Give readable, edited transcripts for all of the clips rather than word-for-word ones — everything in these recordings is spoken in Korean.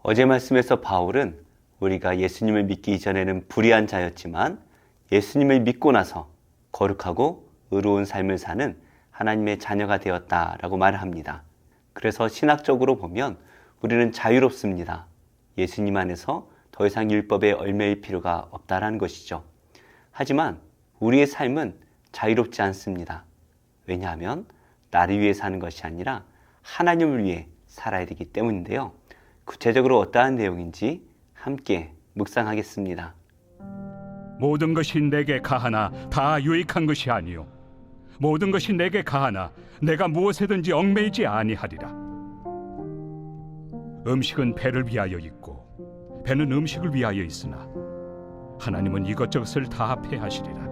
어제 말씀에서 바울은 우리가 예수님을 믿기 이전에는 불의한 자였지만 예수님을 믿고 나서 거룩하고 의로운 삶을 사는 하나님의 자녀가 되었다라고 말을 합니다. 그래서 신학적으로 보면 우리는 자유롭습니다. 예수님 안에서 더 이상 율법에 얽매일 필요가 없다라는 것이죠. 하지만 우리의 삶은 자유롭지 않습니다. 왜냐하면 나를 위해 사는 것이 아니라 하나님을 위해 살아야 되기 때문인데요. 구체적으로 어떠한 내용인지 함께 묵상하겠습니다. 모든 것이 내게 가하나 다 유익한 것이 아니요 모든 것이 내게 가하나 내가 무엇에든지 얽매이지 아니하리라. 음식은 배를 위하여 있고 배는 음식을 위하여 있으나 하나님은 이것저것을 다 패하시리라.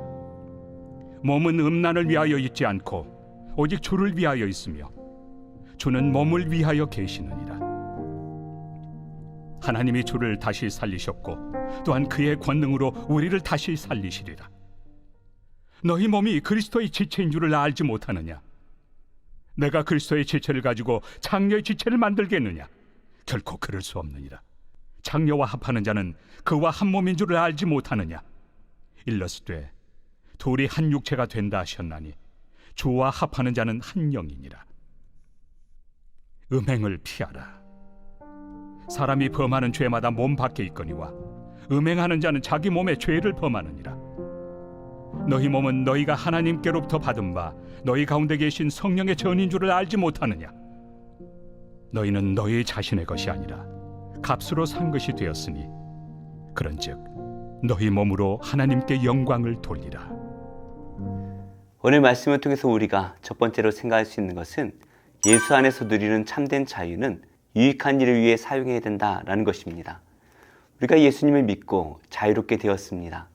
몸은 음란을 위하여 있지 않고 오직 주를 위하여 있으며 주는 몸을 위하여 계시느니라. 하나님이 주를 다시 살리셨고 또한 그의 권능으로 우리를 다시 살리시리라. 너희 몸이 그리스도의 지체인 줄을 알지 못하느냐? 내가 그리스도의 지체를 가지고 장녀의 지체를 만들겠느냐? 결코 그럴 수 없느니라. 장녀와 합하는 자는 그와 한 몸인 줄을 알지 못하느냐? 일러스되 둘이 한 육체가 된다 하셨나니 주와 합하는 자는 한 영이니라. 음행을 피하라. 사람이 범하는 죄마다 몸 밖에 있거니와 음행하는 자는 자기 몸에 죄를 범하느니라. 너희 몸은 너희가 하나님께로부터 받은 바 너희 가운데 계신 성령의 전인 줄을 알지 못하느냐? 너희는 너희 자신의 것이 아니라 값으로 산 것이 되었으니 그런즉 너희 몸으로 하나님께 영광을 돌리라. 오늘 말씀을 통해서 우리가 첫 번째로 생각할 수 있는 것은 예수 안에서 누리는 참된 자유는 유익한 일을 위해 사용해야 된다라는 것입니다. 우리가 예수님을 믿고 자유롭게 되었습니다.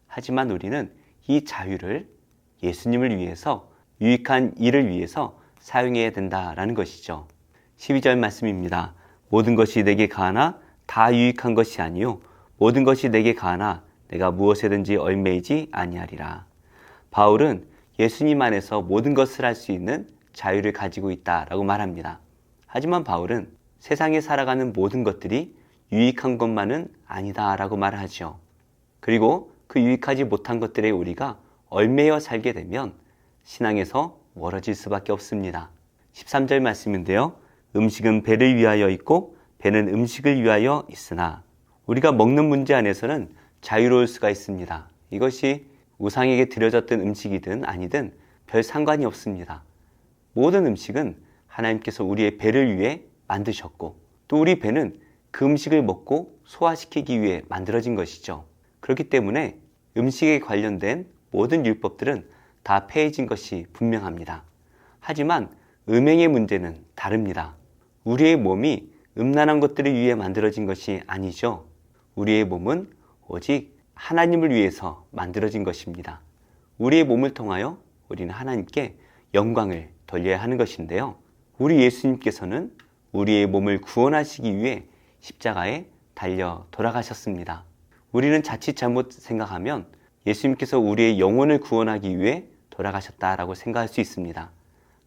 하지만 우리는 이 자유를 예수님을 위해서 유익한 일을 위해서 사용해야 된다라는 것이죠. 12절 말씀입니다. 모든 것이 내게 가하나 다 유익한 것이 아니요 모든 것이 내게 가하나 내가 무엇에든지 얽매이지 아니하리라. 바울은 예수님 안에서 모든 것을 할 수 있는 자유를 가지고 있다라고 말합니다. 하지만 바울은 세상에 살아가는 모든 것들이 유익한 것만은 아니다라고 말하죠. 그리고 그 유익하지 못한 것들에 우리가 얽매여 살게 되면 신앙에서 멀어질 수밖에 없습니다. 13절 말씀인데요. 음식은 배를 위하여 있고 배는 음식을 위하여 있으나 우리가 먹는 문제 안에서는 자유로울 수가 있습니다. 이것이 우상에게 드려졌던 음식이든 아니든 별 상관이 없습니다. 모든 음식은 하나님께서 우리의 배를 위해 만드셨고 또 우리 배는 그 음식을 먹고 소화시키기 위해 만들어진 것이죠. 그렇기 때문에 음식에 관련된 모든 율법들은 다 폐해진 것이 분명합니다. 하지만 음행의 문제는 다릅니다. 우리의 몸이 음란한 것들을 위해 만들어진 것이 아니죠. 우리의 몸은 오직 하나님을 위해서 만들어진 것입니다. 우리의 몸을 통하여 우리는 하나님께 영광을 돌려야 하는 것인데요. 우리 예수님께서는 우리의 몸을 구원하시기 위해 십자가에 달려 돌아가셨습니다. 우리는 자칫 잘못 생각하면 예수님께서 우리의 영혼을 구원하기 위해 돌아가셨다라고 생각할 수 있습니다.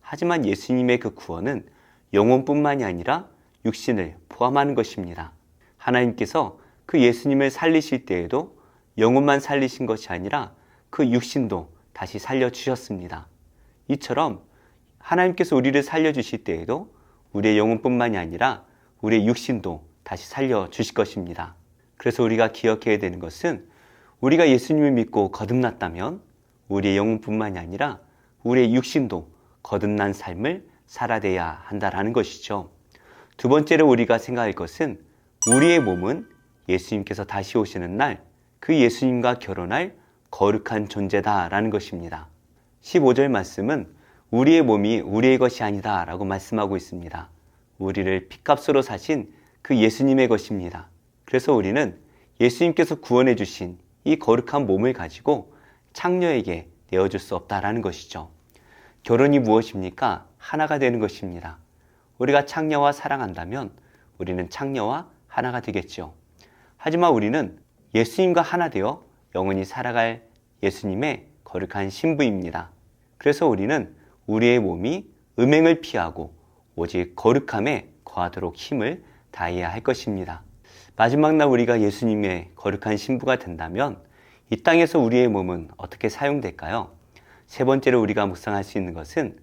하지만 예수님의 그 구원은 영혼뿐만이 아니라 육신을 포함하는 것입니다. 하나님께서 그 예수님을 살리실 때에도 영혼만 살리신 것이 아니라 그 육신도 다시 살려주셨습니다. 이처럼 하나님께서 우리를 살려주실 때에도 우리의 영혼뿐만이 아니라 우리의 육신도 다시 살려주실 것입니다. 그래서 우리가 기억해야 되는 것은 우리가 예수님을 믿고 거듭났다면 우리의 영혼뿐만이 아니라 우리의 육신도 거듭난 삶을 살아내야 한다는 것이죠. 두 번째로 우리가 생각할 것은 우리의 몸은 예수님께서 다시 오시는 날 그 예수님과 결혼할 거룩한 존재다라는 것입니다. 15절 말씀은 우리의 몸이 우리의 것이 아니다 라고 말씀하고 있습니다. 우리를 핏값으로 사신 그 예수님의 것입니다. 그래서 우리는 예수님께서 구원해 주신 이 거룩한 몸을 가지고 창녀에게 내어줄 수 없다라는 것이죠. 결혼이 무엇입니까? 하나가 되는 것입니다. 우리가 창녀와 사랑한다면 우리는 창녀와 하나가 되겠죠. 하지만 우리는 예수님과 하나 되어 영원히 살아갈 예수님의 거룩한 신부입니다. 그래서 우리는 우리의 몸이 음행을 피하고 오직 거룩함에 거하도록 힘을 다해야 할 것입니다. 마지막 날 우리가 예수님의 거룩한 신부가 된다면 이 땅에서 우리의 몸은 어떻게 사용될까요? 세 번째로 우리가 묵상할 수 있는 것은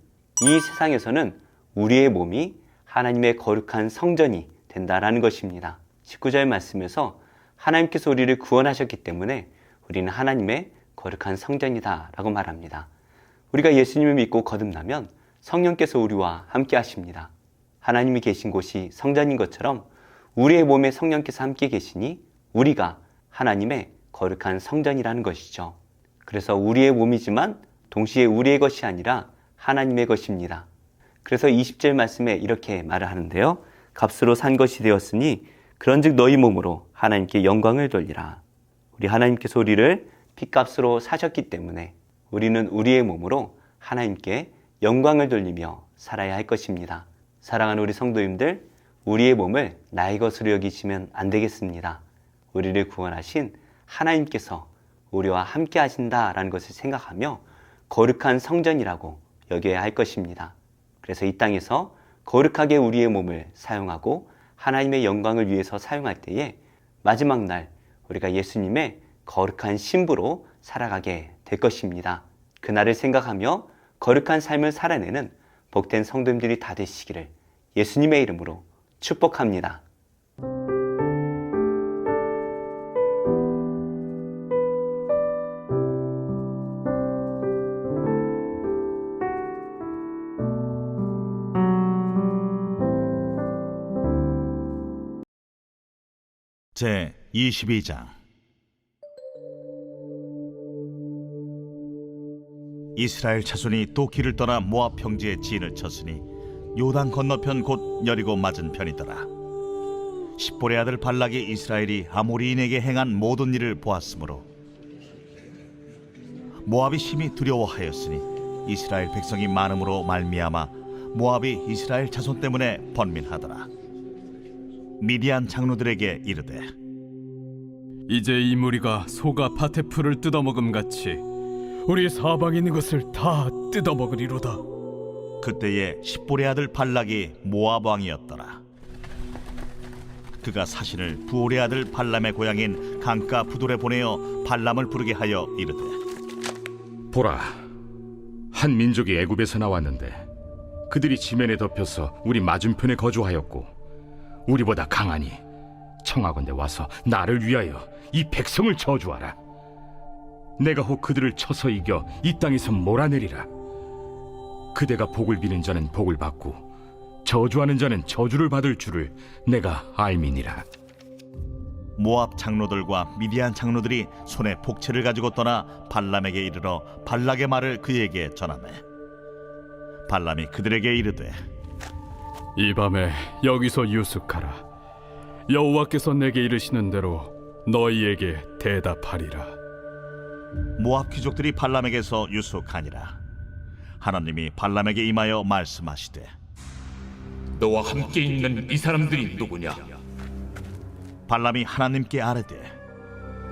이 세상에서는 우리의 몸이 하나님의 거룩한 성전이 된다라는 것입니다. 19절 말씀에서 하나님께서 우리를 구원하셨기 때문에 우리는 하나님의 거룩한 성전이다 라고 말합니다. 우리가 예수님을 믿고 거듭나면 성령께서 우리와 함께 하십니다. 하나님이 계신 곳이 성전인 것처럼 우리의 몸에 성령께서 함께 계시니 우리가 하나님의 거룩한 성전이라는 것이죠. 그래서 우리의 몸이지만 동시에 우리의 것이 아니라 하나님의 것입니다. 그래서 20절 말씀에 이렇게 말을 하는데요. 값으로 산 것이 되었으니 그런즉 너희 몸으로 하나님께 영광을 돌리라. 우리 하나님께서 우리를 핏값으로 사셨기 때문에 우리는 우리의 몸으로 하나님께 영광을 돌리며 살아야 할 것입니다. 사랑하는 우리 성도님들, 우리의 몸을 나의 것으로 여기시면 안 되겠습니다. 우리를 구원하신 하나님께서 우리와 함께 하신다라는 것을 생각하며 거룩한 성전이라고 여겨야 할 것입니다. 그래서 이 땅에서 거룩하게 우리의 몸을 사용하고 하나님의 영광을 위해서 사용할 때에 마지막 날 우리가 예수님의 거룩한 신부로 살아가게 될 것입니다. 그날을 생각하며 거룩한 삶을 살아내는 복된 성도님들이 다 되시기를 예수님의 이름으로 축복합니다. 제 22장. 이스라엘 자손이 또 길을 떠나 모압 평지에 진을 쳤으니 요단 건너편 곧 여리고 맞은 편이더라. 십볼의 아들 발락이 이스라엘이 아모리인에게 행한 모든 일을 보았으므로 모압이 심히 두려워하였으니 이스라엘 백성이 많음으로 말미암아 모압이 이스라엘 자손 때문에 번민하더라. 미디안 장로들에게 이르되 이제 이 무리가 소가 밭의 풀을 뜯어먹음 같이 우리 사방에 있는 것을 다 뜯어먹으리로다. 그때에 십볼의 아들 발락이 모압 왕이었더라. 그가 사신을 부올의 아들 발람의 고향인 강가 부돌에 보내어 발람을 부르게 하여 이르되 보라, 한 민족이 애굽에서 나왔는데 그들이 지면에 덮여서 우리 맞은편에 거주하였고 우리보다 강하니 청하건대 와서 나를 위하여 이 백성을 저주하라. 내가 혹 그들을 쳐서 이겨 이 땅에서 몰아내리라. 그대가 복을 비는 자는 복을 받고 저주하는 자는 저주를 받을 줄을 내가 알미니라. 모압 장로들과 미디안 장로들이 손에 복채를 가지고 떠나 발람에게 이르러 발락의 말을 그에게 전하매 발람이 그들에게 이르되 이 밤에 여기서 유숙하라. 여호와께서 내게 이르시는 대로 너희에게 대답하리라. 모압 귀족들이 발람에게서 유숙하니라. 하나님이 발람에게 임하여 말씀하시되 너와 함께 있는 이 사람들이 누구냐? 발람이 하나님께 아뢰되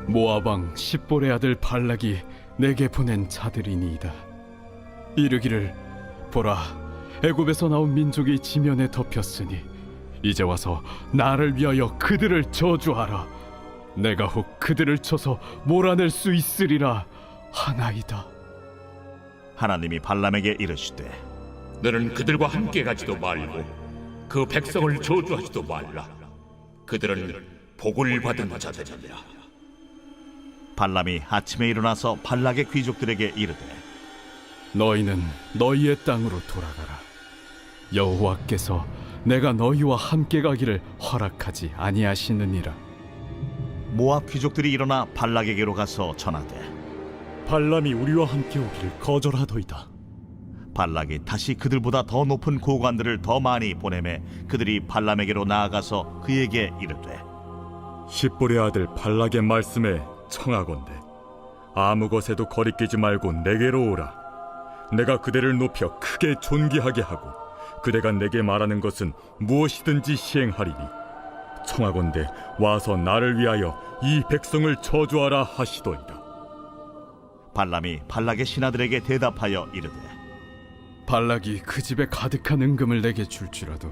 모압 왕 십볼의 아들 발락이 내게 보낸 자들이니이다. 이르기를 보라, 애굽에서 나온 민족이 지면에 덮였으니 이제 와서 나를 위하여 그들을 저주하라. 내가 혹 그들을 쳐서 몰아낼 수 있으리라 하나이다. 하나님이 발람에게 이르시되 너는 그들과 함께 가지도 말고 그 백성을 저주하지도 말라. 그들은 복을 받은 자들이라. 발람이 아침에 일어나서 발락의 귀족들에게 이르되 너희는 너희의 땅으로 돌아가라. 여호와께서 내가 너희와 함께 가기를 허락하지 아니하시느니라. 모압 귀족들이 일어나 발락에게로 가서 전하되 발람이 우리와 함께 오기를 거절하더이다. 발락이 다시 그들보다 더 높은 고관들을 더 많이 보내매 그들이 발람에게로 나아가서 그에게 이르되 십볼의 아들 발락의 말씀에 청하건대 아무 것에도 거리끼지 말고 내게로 오라. 내가 그대를 높여 크게 존귀하게 하고 그대가 내게 말하는 것은 무엇이든지 시행하리니 청하건대 와서 나를 위하여 이 백성을 저주하라 하시더이다. 발람이 발락의 신하들에게 대답하여 이르되 발락이 그 집에 가득한 은금을 내게 줄지라도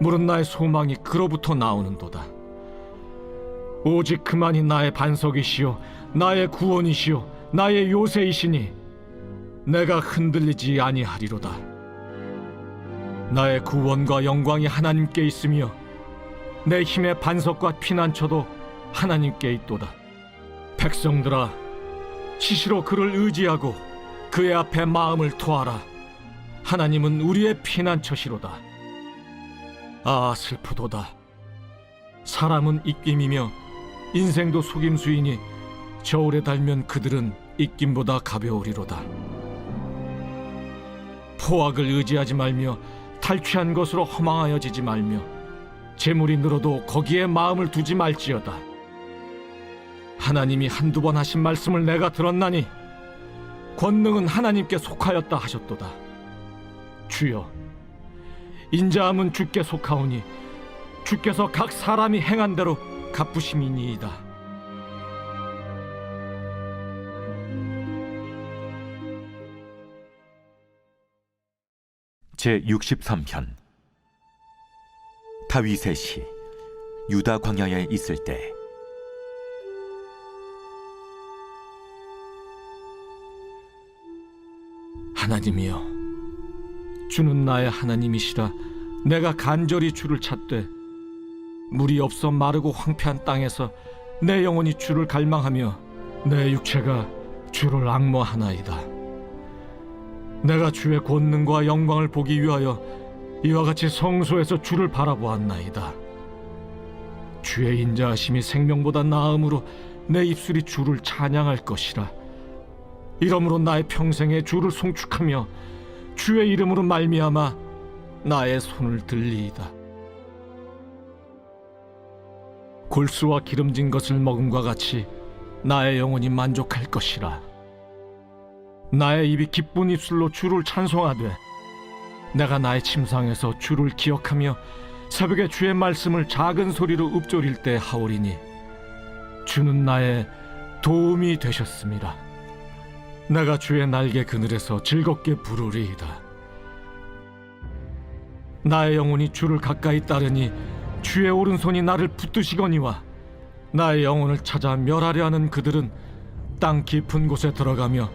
물은 나의 소망이 그로부터 나오는도다. 오직 그만이 나의 반석이시요 나의 구원이시요 나의 요새이시니 내가 흔들리지 아니하리로다. 나의 구원과 영광이 하나님께 있으며 내 힘의 반석과 피난처도 하나님께 있도다. 백성들아, 시시로 그를 의지하고 그의 앞에 마음을 토하라. 하나님은 우리의 피난처시로다. 아, 슬프도다. 사람은 입김이며 인생도 속임수이니 저울에 달면 그들은 입김보다 가벼우리로다. 포악을 의지하지 말며 탈취한 것으로 허망하여지지 말며 재물이 늘어도 거기에 마음을 두지 말지어다. 하나님이 한두 번 하신 말씀을 내가 들었나니 권능은 하나님께 속하였다 하셨도다. 주여, 인자함은 주께 속하오니 주께서 각 사람이 행한 대로 갚으심이니이다. 제63편. 다윗의 시. 유다 광야에 있을 때. 하나님이여, 주는 나의 하나님이시라. 내가 간절히 주를 찾되 물이 없어 마르고 황폐한 땅에서 내 영혼이 주를 갈망하며 내 육체가 주를 앙모하나이다. 내가 주의 권능과 영광을 보기 위하여 이와 같이 성소에서 주를 바라보았나이다. 주의 인자하심이 생명보다 나음으로 내 입술이 주를 찬양할 것이라. 이러므로 나의 평생에 주를 송축하며 주의 이름으로 말미암아 나의 손을 들리이다. 골수와 기름진 것을 먹음과 같이 나의 영혼이 만족할 것이라. 나의 입이 기쁜 입술로 주를 찬송하되 내가 나의 침상에서 주를 기억하며 새벽에 주의 말씀을 작은 소리로 읊조릴 때 하오리니 주는 나의 도움이 되셨습니다. 내가 주의 날개 그늘에서 즐겁게 부르리이다. 나의 영혼이 주를 가까이 따르니 주의 오른손이 나를 붙드시거니와 나의 영혼을 찾아 멸하려 하는 그들은 땅 깊은 곳에 들어가며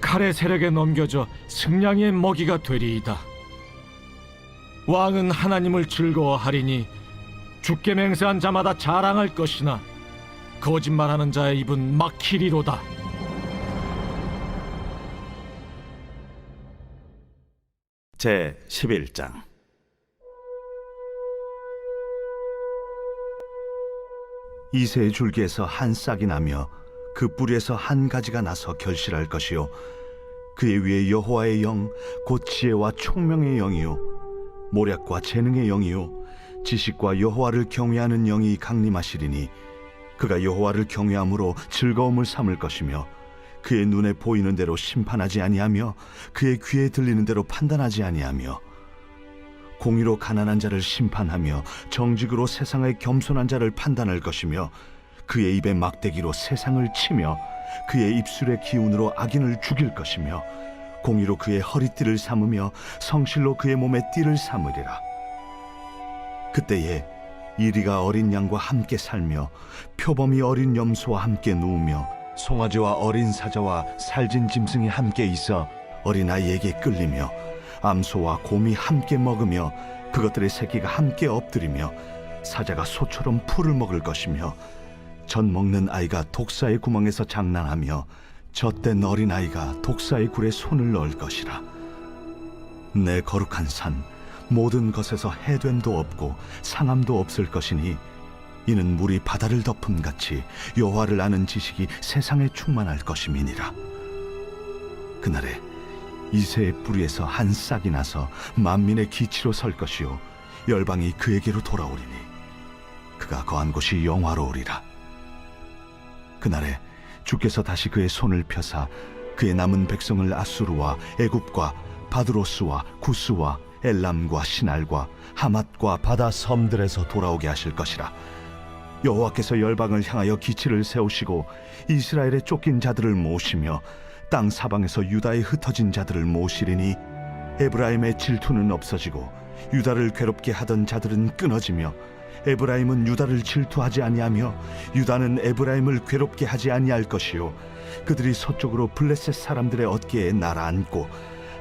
칼의 세력에 넘겨져 승냥이의 먹이가 되리이다. 왕은 하나님을 즐거워하리니 주께 맹세한 자마다 자랑할 것이나 거짓말하는 자의 입은 막히리로다. 제11장. 이새의 줄기에서 한 싹이 나며 그 뿌리에서 한 가지가 나서 결실할 것이요 그의 위에 여호와의 영 곧 지혜와 총명의 영이요 모략과 재능의 영이요 지식과 여호와를 경외하는 영이 강림하시리니 그가 여호와를 경외함으로 즐거움을 삼을 것이며 그의 눈에 보이는 대로 심판하지 아니하며 그의 귀에 들리는 대로 판단하지 아니하며 공의로 가난한 자를 심판하며 정직으로 세상의 겸손한 자를 판단할 것이며 그의 입에 막대기로 세상을 치며 그의 입술의 기운으로 악인을 죽일 것이며 공의로 그의 허리띠를 삼으며 성실로 그의 몸에 띠를 삼으리라. 그때에 이리가 어린 양과 함께 살며 표범이 어린 염소와 함께 누우며 송아지와 어린 사자와 살진 짐승이 함께 있어 어린아이에게 끌리며 암소와 곰이 함께 먹으며 그것들의 새끼가 함께 엎드리며 사자가 소처럼 풀을 먹을 것이며 젖 먹는 아이가 독사의 구멍에서 장난하며 젖된 어린아이가 독사의 굴에 손을 넣을 것이라. 내 거룩한 산 모든 것에서 해됨도 없고 상함도 없을 것이니 이는 물이 바다를 덮음같이 여호와를 아는 지식이 세상에 충만할 것임이니라. 그날에 이새의 뿌리에서 한 싹이 나서 만민의 기치로 설 것이요 열방이 그에게로 돌아오리니 그가 거한 곳이 영화로우리라. 그날에 주께서 다시 그의 손을 펴사 그의 남은 백성을 아수르와 애굽과 바드로스와 구스와 엘람과 시날과 하맛과 바다 섬들에서 돌아오게 하실 것이라. 여호와께서 열방을 향하여 기치를 세우시고 이스라엘의 쫓긴 자들을 모시며 땅 사방에서 유다에 흩어진 자들을 모시리니 에브라임의 질투는 없어지고 유다를 괴롭게 하던 자들은 끊어지며 에브라임은 유다를 질투하지 아니하며 유다는 에브라임을 괴롭게 하지 아니할 것이요 그들이 서쪽으로 블레셋 사람들의 어깨에 날아앉고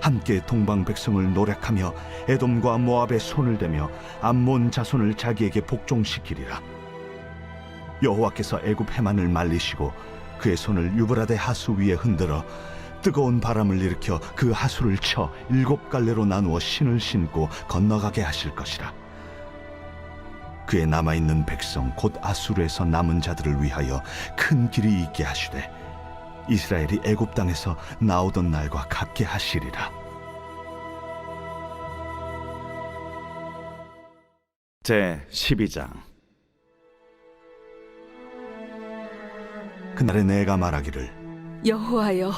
함께 동방 백성을 노력하며 에돔과 모압의 손을 대며 암몬 자손을 자기에게 복종시키리라. 여호와께서 애굽 해만을 말리시고 그의 손을 유브라데 하수 위에 흔들어 뜨거운 바람을 일으켜 그 하수를 쳐 7갈래로 나누어 신을 신고 건너가게 하실 것이라. 그의 남아있는 백성 곧 아수르에서 남은 자들을 위하여 큰 길이 있게 하시되 이스라엘이 애굽 땅에서 나오던 날과 같게 하시리라. 제 12장. 그날에 내가 말하기를 여호와여,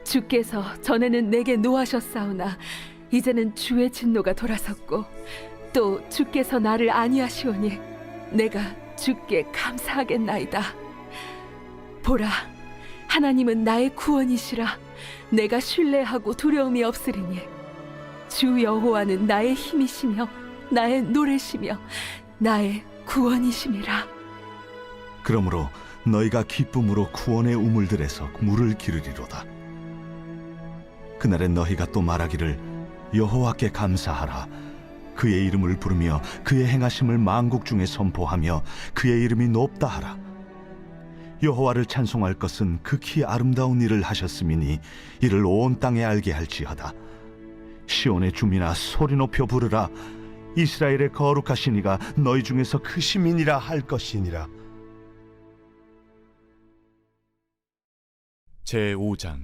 주께서 전에는 내게 노하셨사오나 이제는 주의 진노가 돌아섰고 또 주께서 나를 아니하시오니 내가 주께 감사하겠나이다. 보라, 하나님은 나의 구원이시라. 내가 신뢰하고 두려움이 없으리니 주 여호와는 나의 힘이시며 나의 노래시며 나의 구원이심이라. 그러므로 너희가 기쁨으로 구원의 우물들에서 물을 기르리로다. 그날엔 너희가 또 말하기를 여호와께 감사하라. 그의 이름을 부르며 그의 행하심을 만국 중에 선포하며 그의 이름이 높다 하라. 여호와를 찬송할 것은 극히 아름다운 일을 하셨음이니 이를 온 땅에 알게 할지어다. 시온의 주민아, 소리 높여 부르라. 이스라엘의 거룩하신 이가 너희 중에서 크심이니라 할 것이니라. 제5장.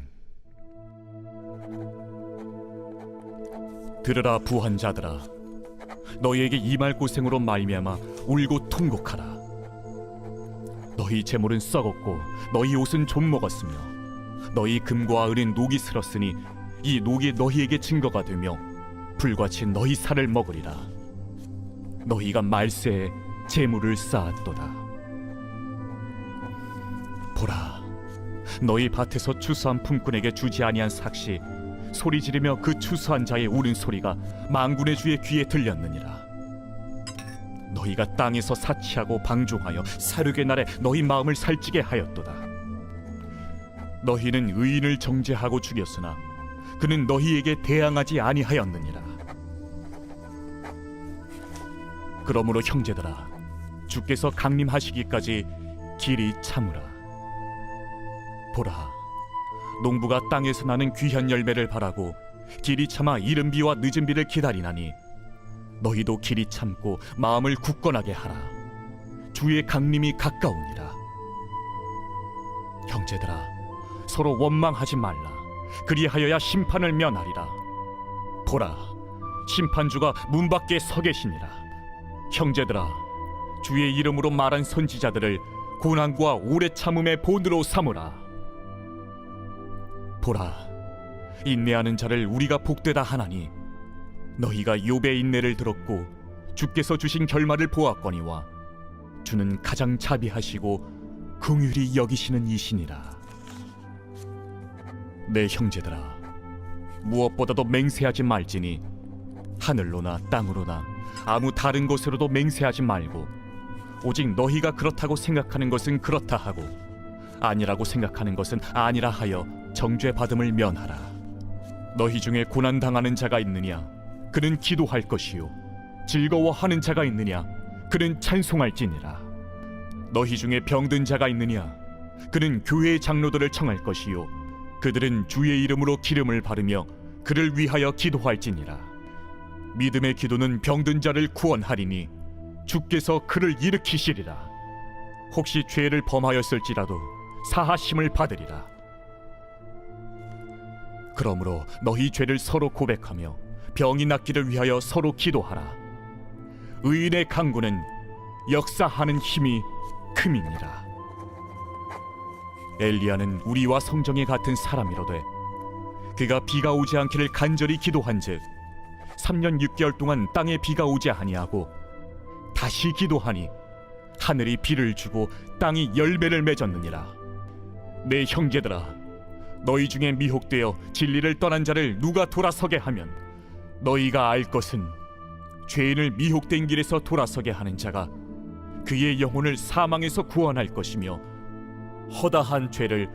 들으라 부한 자들아, 너희에게 임할 고생으로 말미암아 울고 통곡하라. 너희 재물은 썩었고 너희 옷은 좀 먹었으며 너희 금과 은은 녹이 슬었으니 이 녹이 너희에게 증거가 되며 불같이 너희 살을 먹으리라. 너희가 말세에 재물을 쌓았도다. 보라, 너희 밭에서 추수한 품꾼에게 주지 아니한 삭시 소리 지르며 그 추수한 자의 우는 소리가 만군의 주의 귀에 들렸느니라. 너희가 땅에서 사치하고 방종하여 사륙의 날에 너희 마음을 살찌게 하였도다. 너희는 의인을 정죄하고 죽였으나 그는 너희에게 대항하지 아니하였느니라. 그러므로 형제들아, 주께서 강림하시기까지 길이 참으라. 보라, 농부가 땅에서 나는 귀한 열매를 바라고 길이 참아 이른 비와 늦은 비를 기다리나니 너희도 길이 참고 마음을 굳건하게 하라. 주의 강림이 가까우니라. 형제들아, 서로 원망하지 말라. 그리하여야 심판을 면하리라. 보라, 심판주가 문 밖에 서 계시니라. 형제들아, 주의 이름으로 말한 선지자들을 고난과 오래 참음의 본으로 삼으라. 보라, 인내하는 자를 우리가 복되다 하나니 너희가 욥의 인내를 들었고 주께서 주신 결말을 보았거니와 주는 가장 자비하시고 긍휼히 여기시는 이시니라. 내 형제들아, 무엇보다도 맹세하지 말지니 하늘로나 땅으로나 아무 다른 곳으로도 맹세하지 말고 오직 너희가 그렇다고 생각하는 것은 그렇다 하고 아니라고 생각하는 것은 아니라 하여 정죄받음을 면하라. 너희 중에 고난당하는 자가 있느냐? 그는 기도할 것이요 즐거워하는 자가 있느냐? 그는 찬송할지니라. 너희 중에 병든 자가 있느냐? 그는 교회의 장로들을 청할 것이요 그들은 주의 이름으로 기름을 바르며 그를 위하여 기도할지니라. 믿음의 기도는 병든 자를 구원하리니 주께서 그를 일으키시리라. 혹시 죄를 범하였을지라도 사하심을 받으리라. 그러므로 너희 죄를 서로 고백하며 병이 낫기를 위하여 서로 기도하라. 의인의 강구는 역사하는 힘이 큼이니라. 엘리야는 우리와 성정이 같은 사람이로되 그가 비가 오지 않기를 간절히 기도한즉 3년 6개월 동안 땅에 비가 오지 아니하고 다시 기도하니 하늘이 비를 주고 땅이 열매를 맺었느니라. 내 형제들아, 너희 중에 미혹되어 진리를 떠난 자를 누가 돌아서게 하면 너희가 알 것은 죄인을 미혹된 길에서 돌아서게 하는 자가 그의 영혼을 사망에서 구원할 것이며 허다한 죄를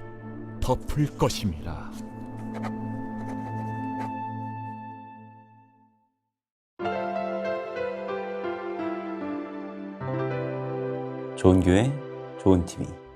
덮을 것임이라. 좋은 교회, 좋은 TV.